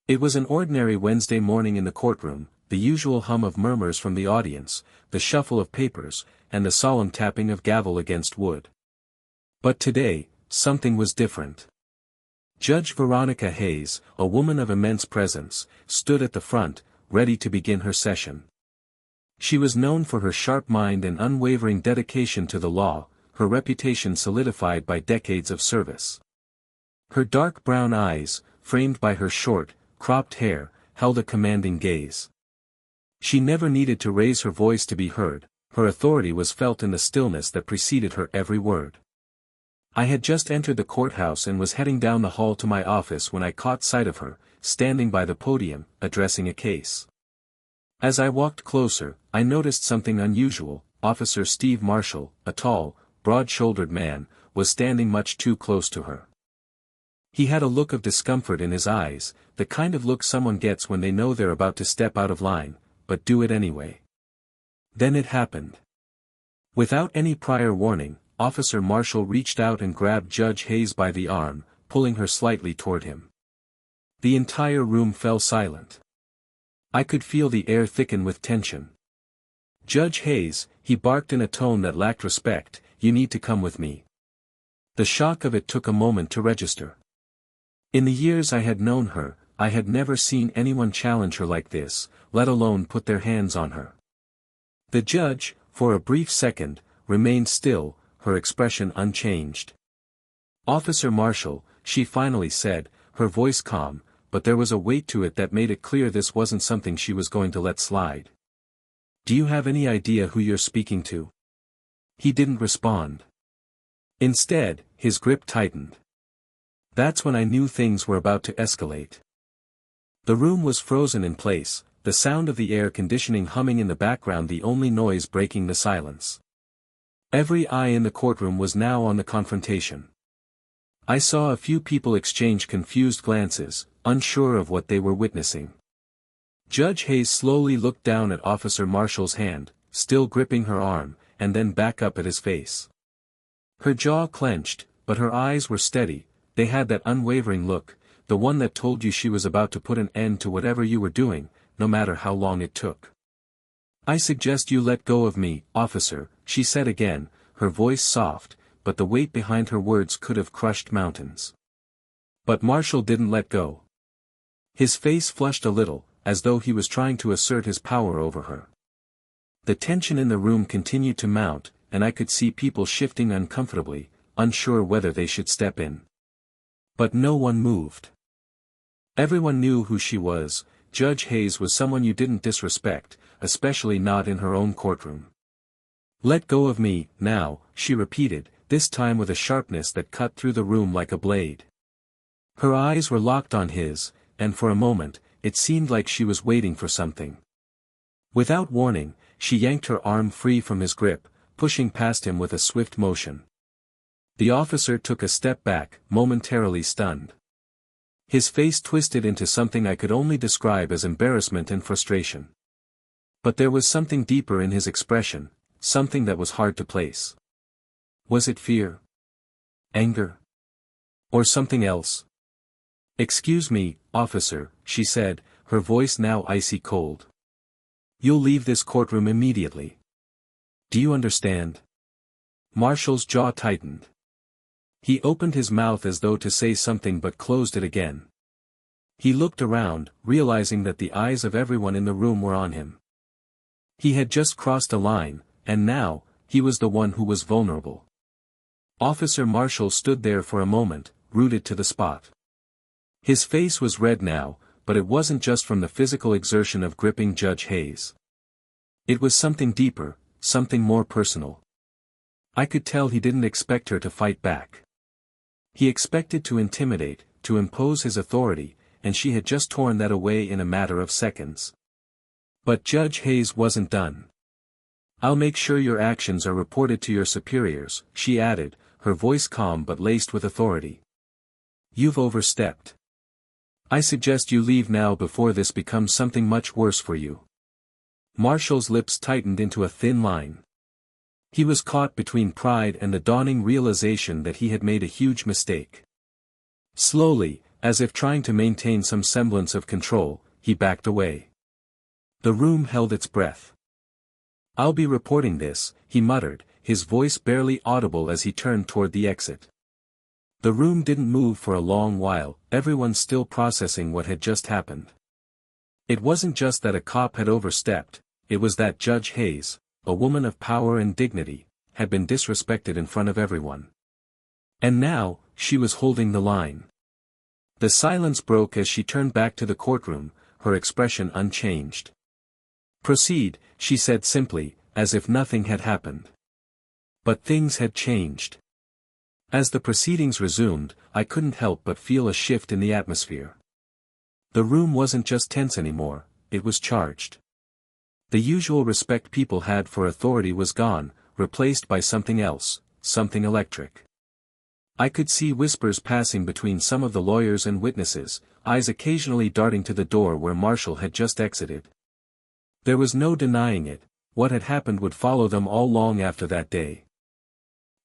It was an ordinary Wednesday morning in the courtroom, the usual hum of murmurs from the audience, the shuffle of papers, and the solemn tapping of gavel against wood. But today, something was different. Judge Veronica Hayes, a woman of immense presence, stood at the front, ready to begin her session. She was known for her sharp mind and unwavering dedication to the law, her reputation solidified by decades of service. Her dark brown eyes, framed by her short, cropped hair, held a commanding gaze. She never needed to raise her voice to be heard, her authority was felt in the stillness that preceded her every word. I had just entered the courthouse and was heading down the hall to my office when I caught sight of her, standing by the podium, addressing a case. As I walked closer, I noticed something unusual. Officer Steve Marshall, a tall, broad-shouldered man, was standing much too close to her. He had a look of discomfort in his eyes, the kind of look someone gets when they know they're about to step out of line, but do it anyway. Then it happened. Without any prior warning, Officer Marshall reached out and grabbed Judge Hayes by the arm, pulling her slightly toward him. The entire room fell silent. I could feel the air thicken with tension. "Judge Hayes," he barked in a tone that lacked respect, "you need to come with me." The shock of it took a moment to register. In the years I had known her, I had never seen anyone challenge her like this, let alone put their hands on her. The judge, for a brief second, remained still, her expression unchanged. "Officer Marshall," she finally said, her voice calm, but there was a weight to it that made it clear this wasn't something she was going to let slide. "Do you have any idea who you're speaking to?" He didn't respond. Instead, his grip tightened. That's when I knew things were about to escalate. The room was frozen in place, the sound of the air conditioning humming in the background, the only noise breaking the silence. Every eye in the courtroom was now on the confrontation. I saw a few people exchange confused glances, unsure of what they were witnessing. Judge Hayes slowly looked down at Officer Marshall's hand, still gripping her arm, and then back up at his face. Her jaw clenched, but her eyes were steady, they had that unwavering look, the one that told you she was about to put an end to whatever you were doing, no matter how long it took. "I suggest you let go of me, officer," she said again, her voice soft, but the weight behind her words could have crushed mountains. But Marshall didn't let go. His face flushed a little, as though he was trying to assert his power over her. The tension in the room continued to mount, and I could see people shifting uncomfortably, unsure whether they should step in. But no one moved. Everyone knew who she was. Judge Hayes was someone you didn't disrespect, especially not in her own courtroom. "Let go of me, now," she repeated, this time with a sharpness that cut through the room like a blade. Her eyes were locked on his, and for a moment, it seemed like she was waiting for something. Without warning, she yanked her arm free from his grip, pushing past him with a swift motion. The officer took a step back, momentarily stunned. His face twisted into something I could only describe as embarrassment and frustration. But there was something deeper in his expression, something that was hard to place. Was it fear? Anger? Or something else? "Excuse me, officer," she said, her voice now icy cold. "You'll leave this courtroom immediately. Do you understand?" Marshall's jaw tightened. He opened his mouth as though to say something but closed it again. He looked around, realizing that the eyes of everyone in the room were on him. He had just crossed a line, and now, he was the one who was vulnerable. Officer Marshall stood there for a moment, rooted to the spot. His face was red now, but it wasn't just from the physical exertion of gripping Judge Hayes. It was something deeper, something more personal. I could tell he didn't expect her to fight back. He expected to intimidate, to impose his authority, and she had just torn that away in a matter of seconds. But Judge Hayes wasn't done. "I'll make sure your actions are reported to your superiors," she added, her voice calm but laced with authority. "You've overstepped. I suggest you leave now before this becomes something much worse for you." Marshall's lips tightened into a thin line. He was caught between pride and the dawning realization that he had made a huge mistake. Slowly, As if trying to maintain some semblance of control, he backed away. The room held its breath. "I'll be reporting this," he muttered, his voice barely audible as he turned toward the exit. The room didn't move for a long while, everyone still processing what had just happened. It wasn't just that a cop had overstepped, it was that Judge Hayes, a woman of power and dignity, had been disrespected in front of everyone. And now, she was holding the line. The silence broke as she turned back to the courtroom, her expression unchanged. "Proceed," she said simply, as if nothing had happened. But things had changed. As the proceedings resumed, I couldn't help but feel a shift in the atmosphere. The room wasn't just tense anymore, it was charged. The usual respect people had for authority was gone, replaced by something else, something electric. I could see whispers passing between some of the lawyers and witnesses, eyes occasionally darting to the door where Marshall had just exited. There was no denying it, what had happened would follow them all long after that day.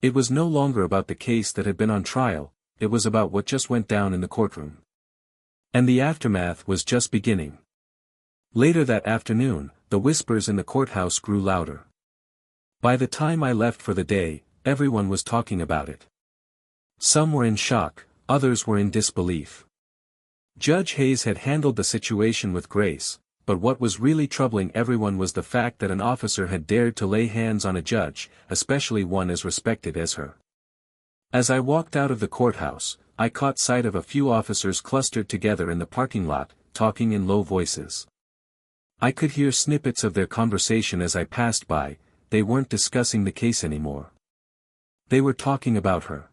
It was no longer about the case that had been on trial, it was about what just went down in the courtroom. And the aftermath was just beginning. Later that afternoon, the whispers in the courthouse grew louder. By the time I left for the day, everyone was talking about it. Some were in shock, others were in disbelief. Judge Hayes had handled the situation with grace, but what was really troubling everyone was the fact that an officer had dared to lay hands on a judge, especially one as respected as her. As I walked out of the courthouse, I caught sight of a few officers clustered together in the parking lot, talking in low voices. I could hear snippets of their conversation as I passed by, they weren't discussing the case anymore. They were talking about her.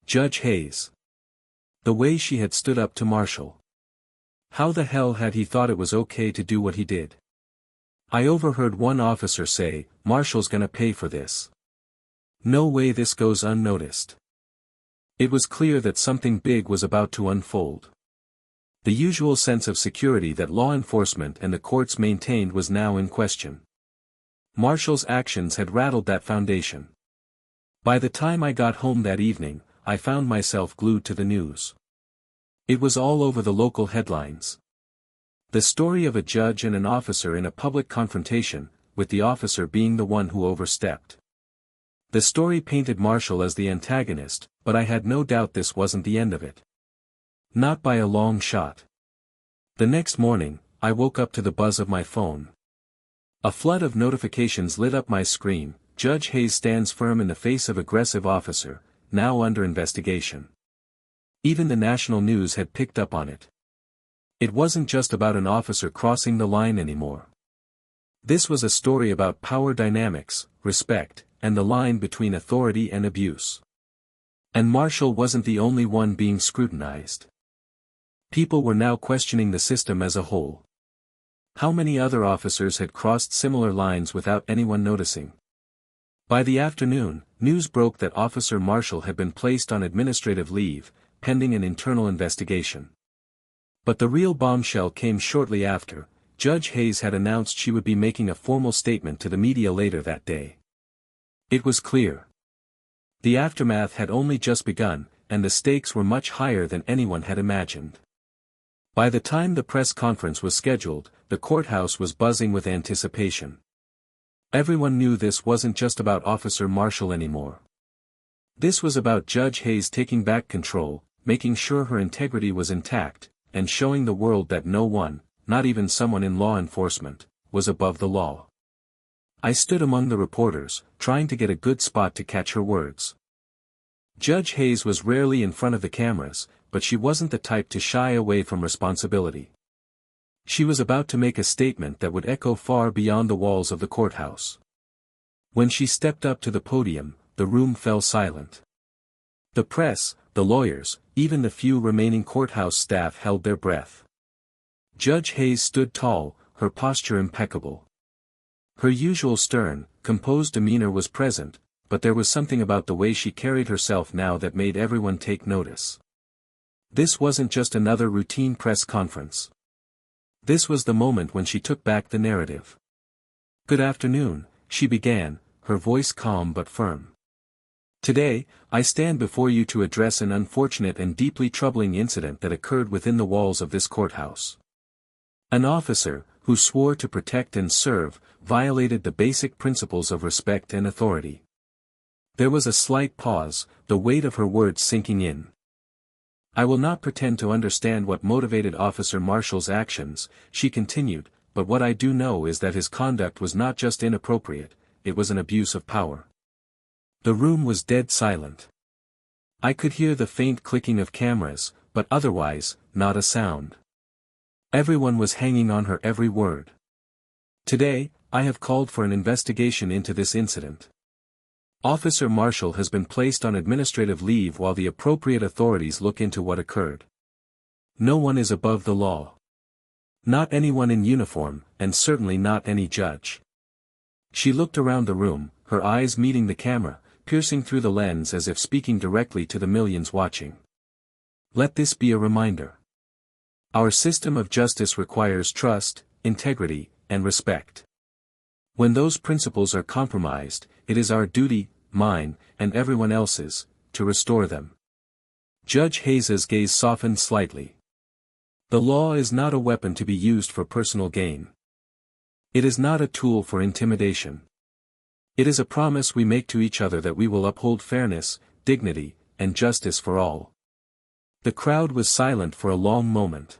Judge Hayes. The way she had stood up to Marshall. How the hell had he thought it was okay to do what he did? I overheard one officer say, "Marshall's gonna pay for this. No way this goes unnoticed." It was clear that something big was about to unfold. The usual sense of security that law enforcement and the courts maintained was now in question. Marshall's actions had rattled that foundation. By the time I got home that evening, I found myself glued to the news. It was all over the local headlines. The story of a judge and an officer in a public confrontation, with the officer being the one who overstepped. The story painted Marshall as the antagonist, but I had no doubt this wasn't the end of it. Not by a long shot. The next morning, I woke up to the buzz of my phone. A flood of notifications lit up my screen. Judge Hayes stands firm in the face of aggressive officer, now under investigation. Even the national news had picked up on it. It wasn't just about an officer crossing the line anymore. This was a story about power dynamics, respect, and the line between authority and abuse. And Marshall wasn't the only one being scrutinized. People were now questioning the system as a whole. How many other officers had crossed similar lines without anyone noticing? By the afternoon, news broke that Officer Marshall had been placed on administrative leave, pending an internal investigation. But the real bombshell came shortly after. Judge Hayes had announced she would be making a formal statement to the media later that day. It was clear. The aftermath had only just begun, and the stakes were much higher than anyone had imagined. By the time the press conference was scheduled, the courthouse was buzzing with anticipation. Everyone knew this wasn't just about Officer Marshall anymore. This was about Judge Hayes taking back control, making sure her integrity was intact, and showing the world that no one, not even someone in law enforcement, was above the law. I stood among the reporters, trying to get a good spot to catch her words. Judge Hayes was rarely in front of the cameras, but she wasn't the type to shy away from responsibility. She was about to make a statement that would echo far beyond the walls of the courthouse. When she stepped up to the podium, the room fell silent. The press, the lawyers, even the few remaining courthouse staff held their breath. Judge Hayes stood tall, her posture impeccable. Her usual stern, composed demeanor was present, but there was something about the way she carried herself now that made everyone take notice. This wasn't just another routine press conference. This was the moment when she took back the narrative. "Good afternoon," she began, her voice calm but firm. Today, I stand before you to address an unfortunate and deeply troubling incident that occurred within the walls of this courthouse. An officer, who swore to protect and serve, violated the basic principles of respect and authority. There was a slight pause, the weight of her words sinking in. I will not pretend to understand what motivated Officer Marshall's actions, she continued, but what I do know is that his conduct was not just inappropriate, it was an abuse of power. The room was dead silent. I could hear the faint clicking of cameras, but otherwise, not a sound. Everyone was hanging on her every word. Today, I have called for an investigation into this incident. Officer Marshall has been placed on administrative leave while the appropriate authorities look into what occurred. No one is above the law. Not anyone in uniform, and certainly not any judge. She looked around the room, her eyes meeting the camera, piercing through the lens as if speaking directly to the millions watching. Let this be a reminder. Our system of justice requires trust, integrity, and respect. When those principles are compromised, it is our duty, mine, and everyone else's, to restore them. Judge Hayes's gaze softened slightly. The law is not a weapon to be used for personal gain. It is not a tool for intimidation. It is a promise we make to each other that we will uphold fairness, dignity, and justice for all. The crowd was silent for a long moment.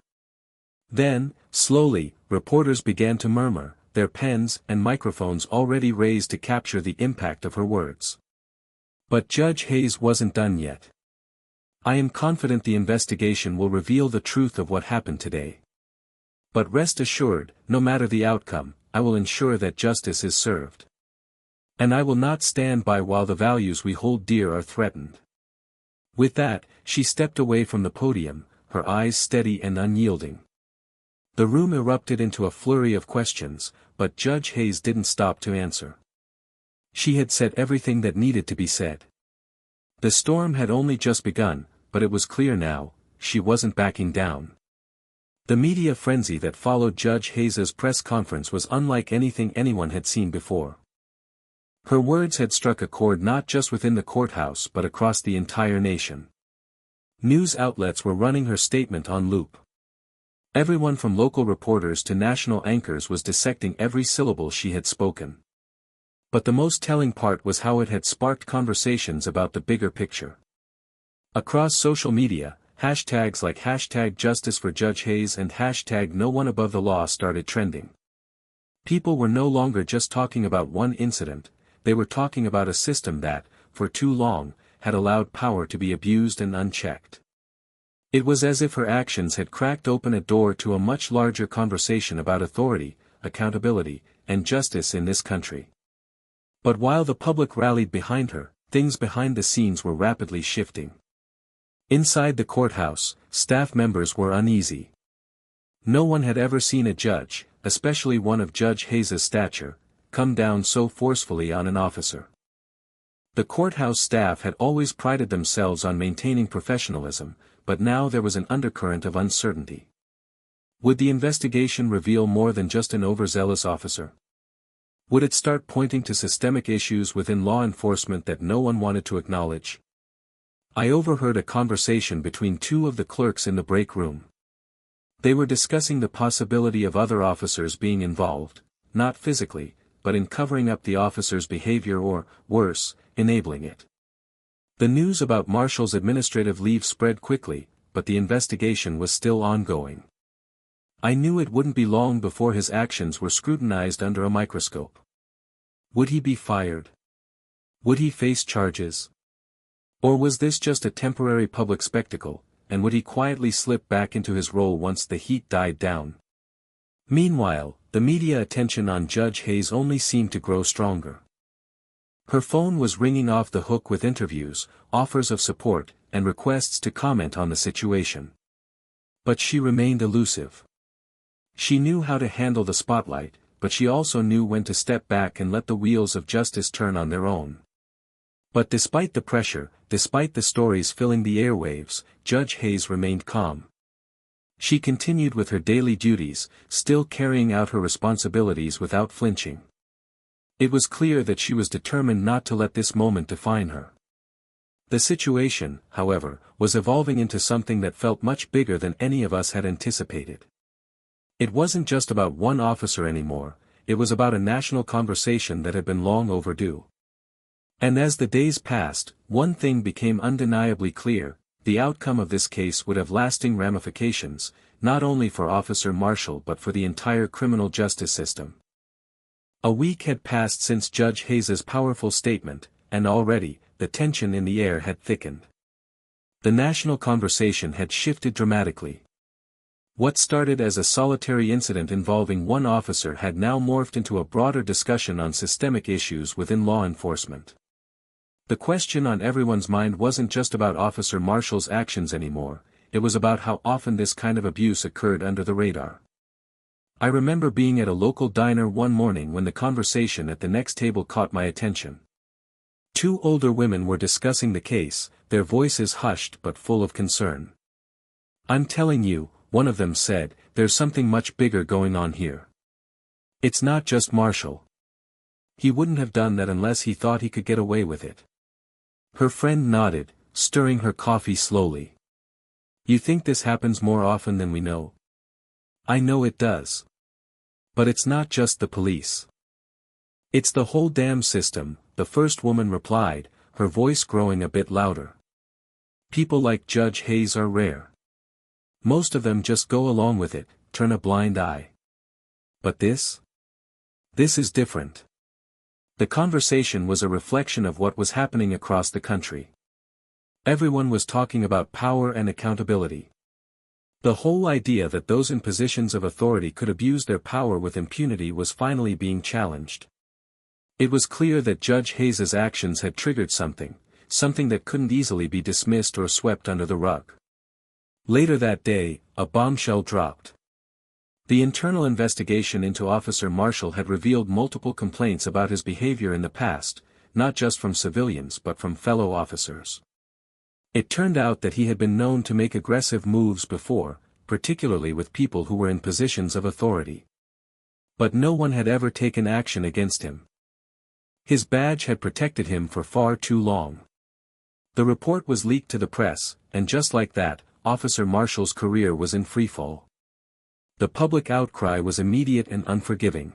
Then, slowly, reporters began to murmur, their pens and microphones already raised to capture the impact of her words. But Judge Hayes wasn't done yet. I am confident the investigation will reveal the truth of what happened today. But rest assured, no matter the outcome, I will ensure that justice is served. And I will not stand by while the values we hold dear are threatened. With that, she stepped away from the podium, her eyes steady and unyielding. The room erupted into a flurry of questions, but Judge Hayes didn't stop to answer. She had said everything that needed to be said. The storm had only just begun, but it was clear now, she wasn't backing down. The media frenzy that followed Judge Hayes's press conference was unlike anything anyone had seen before. Her words had struck a chord not just within the courthouse but across the entire nation. News outlets were running her statement on loop. Everyone from local reporters to national anchors was dissecting every syllable she had spoken. But the most telling part was how it had sparked conversations about the bigger picture. Across social media, hashtags like #JusticeForJudge Hayes and #NoOneAboveTheLaw started trending. People were no longer just talking about one incident, they were talking about a system that, for too long, had allowed power to be abused and unchecked. It was as if her actions had cracked open a door to a much larger conversation about authority, accountability, and justice in this country. But while the public rallied behind her, things behind the scenes were rapidly shifting. Inside the courthouse, staff members were uneasy. No one had ever seen a judge, especially one of Judge Hayes's stature, come down so forcefully on an officer. The courthouse staff had always prided themselves on maintaining professionalism, but now there was an undercurrent of uncertainty. Would the investigation reveal more than just an overzealous officer? Would it start pointing to systemic issues within law enforcement that no one wanted to acknowledge? I overheard a conversation between two of the clerks in the break room. They were discussing the possibility of other officers being involved, not physically, but in covering up the officer's behavior or, worse, enabling it. The news about Marshall's administrative leave spread quickly, but the investigation was still ongoing. I knew it wouldn't be long before his actions were scrutinized under a microscope. Would he be fired? Would he face charges? Or was this just a temporary public spectacle, and would he quietly slip back into his role once the heat died down? Meanwhile, the media attention on Judge Hayes only seemed to grow stronger. Her phone was ringing off the hook with interviews, offers of support, and requests to comment on the situation. But she remained elusive. She knew how to handle the spotlight, but she also knew when to step back and let the wheels of justice turn on their own. But despite the pressure, despite the stories filling the airwaves, Judge Hayes remained calm. She continued with her daily duties, still carrying out her responsibilities without flinching. It was clear that she was determined not to let this moment define her. The situation, however, was evolving into something that felt much bigger than any of us had anticipated. It wasn't just about one officer anymore, it was about a national conversation that had been long overdue. And as the days passed, one thing became undeniably clear: the outcome of this case would have lasting ramifications, not only for Officer Marshall but for the entire criminal justice system. A week had passed since Judge Hayes's powerful statement, and already, the tension in the air had thickened. The national conversation had shifted dramatically. What started as a solitary incident involving one officer had now morphed into a broader discussion on systemic issues within law enforcement. The question on everyone's mind wasn't just about Officer Marshall's actions anymore, it was about how often this kind of abuse occurred under the radar. I remember being at a local diner one morning when the conversation at the next table caught my attention. Two older women were discussing the case, their voices hushed but full of concern. "I'm telling you," one of them said, "there's something much bigger going on here. It's not just Marshall. He wouldn't have done that unless he thought he could get away with it." Her friend nodded, stirring her coffee slowly. "You think this happens more often than we know?" "I know it does. But it's not just the police. It's the whole damn system," the first woman replied, her voice growing a bit louder. "People like Judge Hayes are rare. Most of them just go along with it, turn a blind eye. But this? This is different." The conversation was a reflection of what was happening across the country. Everyone was talking about power and accountability. The whole idea that those in positions of authority could abuse their power with impunity was finally being challenged. It was clear that Judge Hayes's actions had triggered something that couldn't easily be dismissed or swept under the rug. Later that day, a bombshell dropped. The internal investigation into Officer Marshall had revealed multiple complaints about his behavior in the past, not just from civilians but from fellow officers. It turned out that he had been known to make aggressive moves before, particularly with people who were in positions of authority. But no one had ever taken action against him. His badge had protected him for far too long. The report was leaked to the press, and just like that, Officer Marshall's career was in freefall. The public outcry was immediate and unforgiving.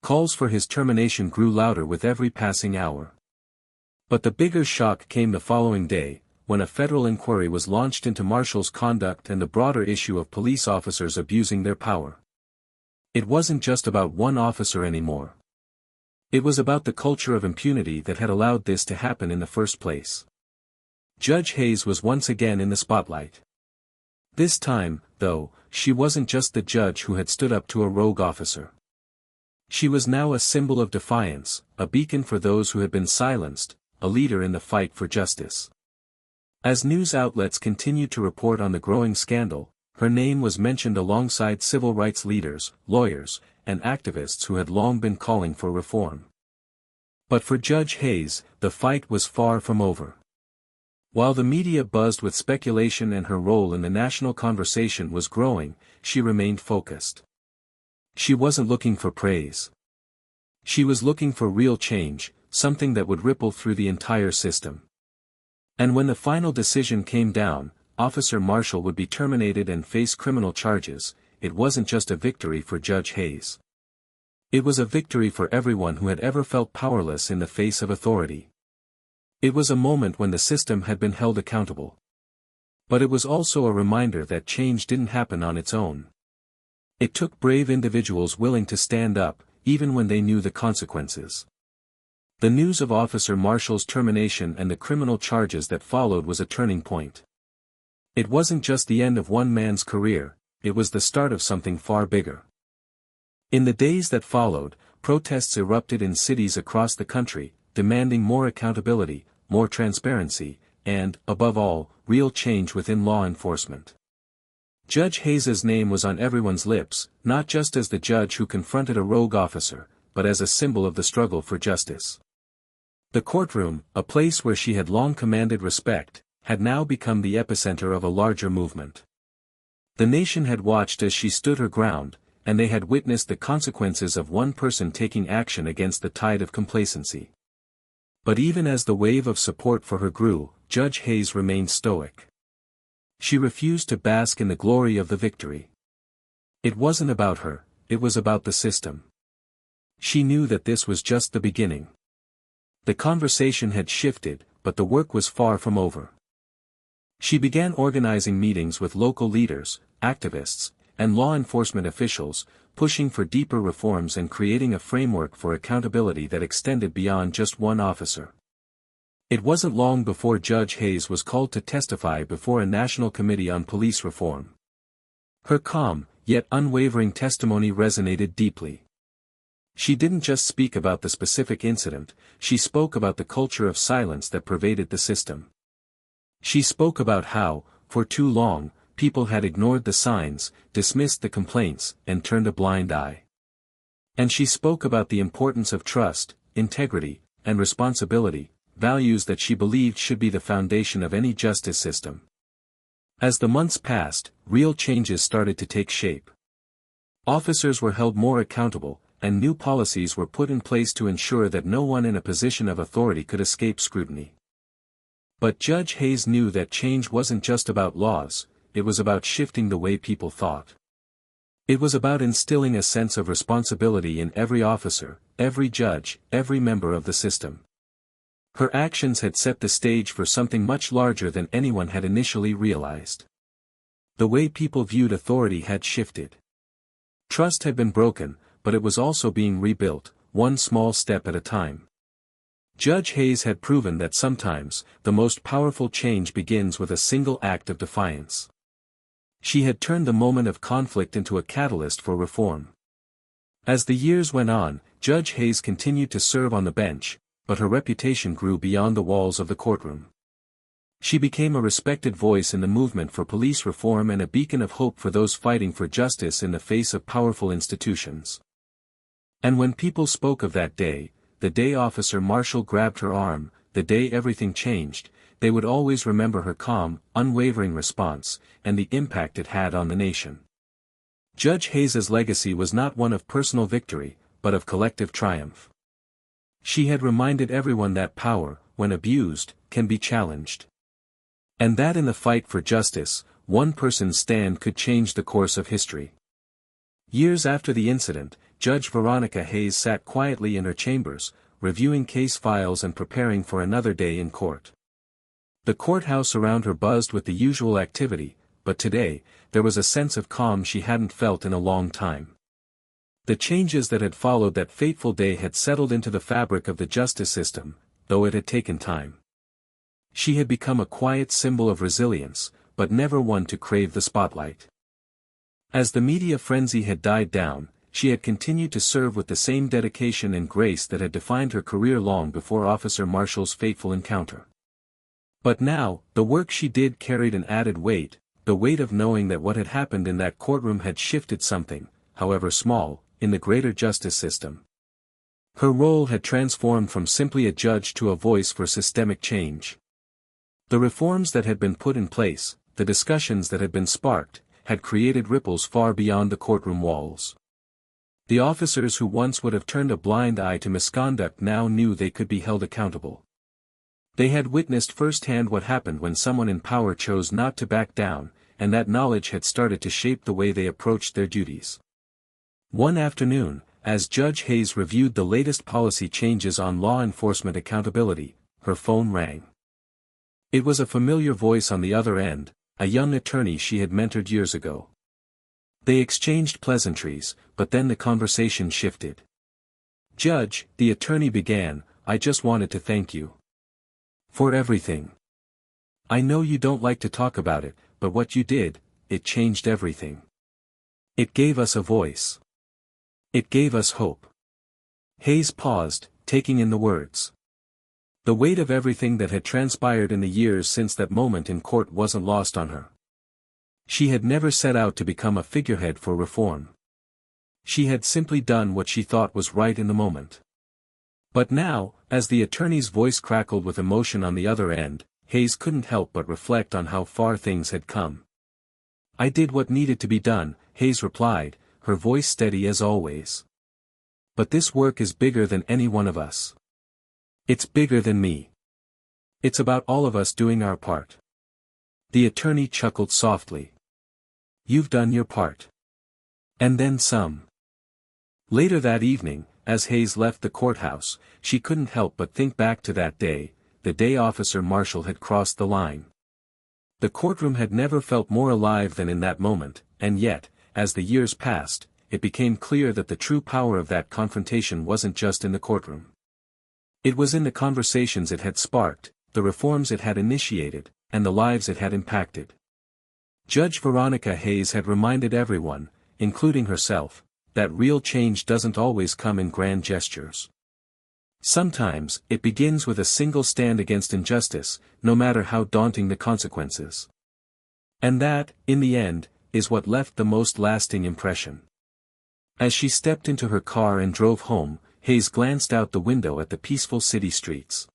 Calls for his termination grew louder with every passing hour. But the bigger shock came the following day, when a federal inquiry was launched into Marshall's conduct and the broader issue of police officers abusing their power. It wasn't just about one officer anymore. It was about the culture of impunity that had allowed this to happen in the first place. Judge Hayes was once again in the spotlight. This time, though, she wasn't just the judge who had stood up to a rogue officer. She was now a symbol of defiance, a beacon for those who had been silenced, a leader in the fight for justice. As news outlets continued to report on the growing scandal, her name was mentioned alongside civil rights leaders, lawyers, and activists who had long been calling for reform. But for Judge Hayes, the fight was far from over. While the media buzzed with speculation and her role in the national conversation was growing, she remained focused. She wasn't looking for praise. She was looking for real change, something that would ripple through the entire system. And when the final decision came down, Officer Marshall would be terminated and face criminal charges, it wasn't just a victory for Judge Hayes. It was a victory for everyone who had ever felt powerless in the face of authority. It was a moment when the system had been held accountable. But it was also a reminder that change didn't happen on its own. It took brave individuals willing to stand up, even when they knew the consequences. The news of Officer Marshall's termination and the criminal charges that followed was a turning point. It wasn't just the end of one man's career, it was the start of something far bigger. In the days that followed, protests erupted in cities across the country, demanding more accountability, more transparency, and, above all, real change within law enforcement. Judge Hayes's name was on everyone's lips, not just as the judge who confronted a rogue officer, but as a symbol of the struggle for justice. The courtroom, a place where she had long commanded respect, had now become the epicenter of a larger movement. The nation had watched as she stood her ground, and they had witnessed the consequences of one person taking action against the tide of complacency. But even as the wave of support for her grew, Judge Hayes remained stoic. She refused to bask in the glory of the victory. It wasn't about her, it was about the system. She knew that this was just the beginning. The conversation had shifted, but the work was far from over. She began organizing meetings with local leaders, activists, and law enforcement officials, pushing for deeper reforms and creating a framework for accountability that extended beyond just one officer. It wasn't long before Judge Hayes was called to testify before a national committee on police reform. Her calm, yet unwavering testimony resonated deeply. She didn't just speak about the specific incident, she spoke about the culture of silence that pervaded the system. She spoke about how, for too long, people had ignored the signs, dismissed the complaints, and turned a blind eye. And she spoke about the importance of trust, integrity, and responsibility, values that she believed should be the foundation of any justice system. As the months passed, real changes started to take shape. Officers were held more accountable, and new policies were put in place to ensure that no one in a position of authority could escape scrutiny. But Judge Hayes knew that change wasn't just about laws, it was about shifting the way people thought. It was about instilling a sense of responsibility in every officer, every judge, every member of the system. Her actions had set the stage for something much larger than anyone had initially realized. The way people viewed authority had shifted. Trust had been broken, but it was also being rebuilt, one small step at a time. Judge Hayes had proven that sometimes, the most powerful change begins with a single act of defiance. She had turned the moment of conflict into a catalyst for reform. As the years went on, Judge Hayes continued to serve on the bench, but her reputation grew beyond the walls of the courtroom. She became a respected voice in the movement for police reform and a beacon of hope for those fighting for justice in the face of powerful institutions. And when people spoke of that day, the day Officer Marshall grabbed her arm, the day everything changed, they would always remember her calm, unwavering response, and the impact it had on the nation. Judge Hayes's legacy was not one of personal victory, but of collective triumph. She had reminded everyone that power, when abused, can be challenged. And that in the fight for justice, one person's stand could change the course of history. Years after the incident, Judge Veronica Hayes sat quietly in her chambers, reviewing case files and preparing for another day in court. The courthouse around her buzzed with the usual activity, but today, there was a sense of calm she hadn't felt in a long time. The changes that had followed that fateful day had settled into the fabric of the justice system, though it had taken time. She had become a quiet symbol of resilience, but never one to crave the spotlight. As the media frenzy had died down, she had continued to serve with the same dedication and grace that had defined her career long before Officer Marshall's fateful encounter. But now, the work she did carried an added weight, the weight of knowing that what had happened in that courtroom had shifted something, however small, in the greater justice system. Her role had transformed from simply a judge to a voice for systemic change. The reforms that had been put in place, the discussions that had been sparked, had created ripples far beyond the courtroom walls. The officers who once would have turned a blind eye to misconduct now knew they could be held accountable. They had witnessed firsthand what happened when someone in power chose not to back down, and that knowledge had started to shape the way they approached their duties. One afternoon, as Judge Hayes reviewed the latest policy changes on law enforcement accountability, her phone rang. It was a familiar voice on the other end, a young attorney she had mentored years ago. They exchanged pleasantries, but then the conversation shifted. "Judge," the attorney began, "I just wanted to thank you for everything. I know you don't like to talk about it, but what you did, it changed everything. It gave us a voice. It gave us hope." Hayes paused, taking in the words. The weight of everything that had transpired in the years since that moment in court wasn't lost on her. She had never set out to become a figurehead for reform. She had simply done what she thought was right in the moment. But now, as the attorney's voice crackled with emotion on the other end, Hayes couldn't help but reflect on how far things had come. "I did what needed to be done," Hayes replied, her voice steady as always. "But this work is bigger than any one of us. It's bigger than me. It's about all of us doing our part. The attorney chuckled softly. You've done your part. And then some. Later that evening, as Hayes left the courthouse, she couldn't help but think back to that day, the day Officer Marshall had crossed the line. The courtroom had never felt more alive than in that moment, and yet, as the years passed, it became clear that the true power of that confrontation wasn't just in the courtroom. It was in the conversations it had sparked, the reforms it had initiated, and the lives it had impacted. Judge Veronica Hayes had reminded everyone, including herself, that real change doesn't always come in grand gestures. Sometimes, it begins with a single stand against injustice, no matter how daunting the consequences. And that, in the end, is what left the most lasting impression. As she stepped into her car and drove home, Hayes glanced out the window at the peaceful city streets.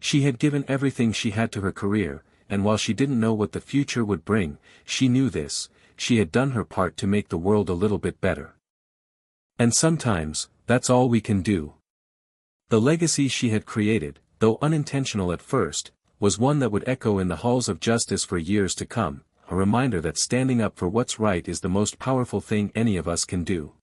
She had given everything she had to her career, and while she didn't know what the future would bring, she knew this: she had done her part to make the world a little bit better. And sometimes, that's all we can do. The legacy she had created, though unintentional at first, was one that would echo in the halls of justice for years to come, a reminder that standing up for what's right is the most powerful thing any of us can do.